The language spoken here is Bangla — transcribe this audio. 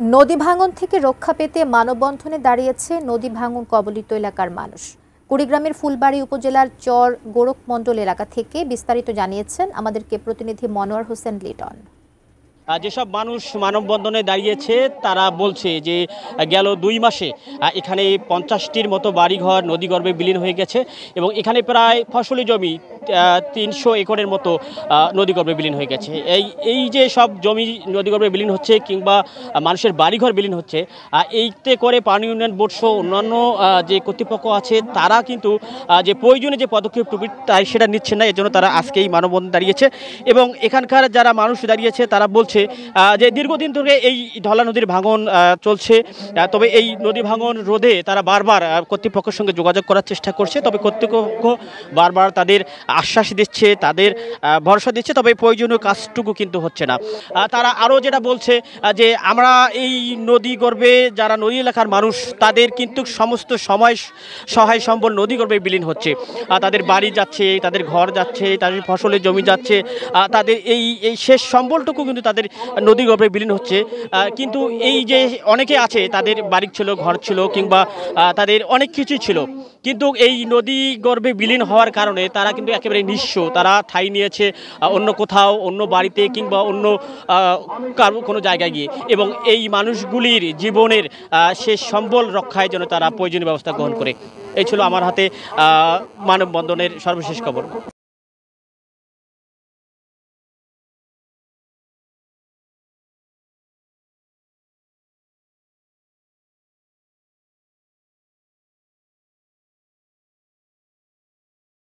নদী ভাঙন থেকে রক্ষা পেতে মানববন্ধনে দাঁড়িয়েছে নদী ভাঙন কবলিত এলাকার মানুষ। কুড়িগ্রামের ফুলবাড়ী উপজেলার চর গোরখমণ্ডল এলাকা থেকে বিস্তারিত জানিয়েছেন আমাদেরকে প্রতিনিধি মনোয়ার হোসেন লিটন। যেসব মানুষ মানববন্ধনে দাঁড়িয়েছে তারা বলছে যে গেল 2 মাসে এখানে 50টির মতো বাড়িঘর নদীগর্ভে বিলীন হয়ে গেছে এবং এখানে প্রায় ফসলি জমি 300 একরের মতো নদীগর্ভে বিলীন হয়ে গেছে। এই যে সব জমি নদীগর্ভে বিলীন হচ্ছে কিংবা মানুষের বাড়িঘর বিলীন হচ্ছে, এইতে করে পানি উন্নয়ন বোর্ড সহ অন্যান্য যে কর্তৃপক্ষ আছে তারা কিন্তু যে প্রয়োজনীয় যে পদক্ষেপ তাই সেটা নিচ্ছে না। এজন্য তারা আজকে এই মানববন্ধন দাঁড়িয়েছে এবং এখানকার যারা মানুষ দাঁড়িয়েছে তারা বলছে যে দীর্ঘদিন ধরে এই ধলা নদীর ভাঙন চলছে, তবে এই নদী ভাঙন রোধে তারা বারবার কর্তৃপক্ষের সঙ্গে যোগাযোগ করার চেষ্টা করছে, তবে কর্তৃপক্ষ বারবার তাদের আশ্বাস দিচ্ছে, তাদের ভরসা দিচ্ছে, তবে প্রয়োজনীয় কাজটুকু কিন্তু হচ্ছে না। তারা আরও যেটা বলছে যে আমরা এই নদী গর্ভে যারা নদী এলাকার মানুষ তাদের কিন্তু সমস্ত সহায় সম্বল নদী গর্ভে বিলীন হচ্ছে। তাদের বাড়ি যাচ্ছে, তাদের ঘর যাচ্ছে, তাদের ফসলের জমি যাচ্ছে, তাদের এই শেষ সম্বলটুকু কিন্তু তাদের নদী গর্ভে বিলীন হচ্ছে। কিন্তু এই যে অনেকে আছে তাদের বাড়ি ছিল, ঘর ছিল, কিংবা তাদের অনেক কিছুই ছিল, কিন্তু এই নদী গর্ভে বিলীন হওয়ার কারণে তারা কিন্তু একেবারে নিঃস্ব। তারা ঠাঁই নিয়েছে অন্য কোথাও, অন্য বাড়িতে কিংবা অন্য কোনো জায়গায় গিয়ে, এবং এই মানুষগুলির জীবনের শেষ সম্বল রক্ষায় যেন তারা প্রয়োজনীয় ব্যবস্থা গ্রহণ করে। এই ছিল আমার হাতে মানববন্ধনের সর্বশেষ খবর।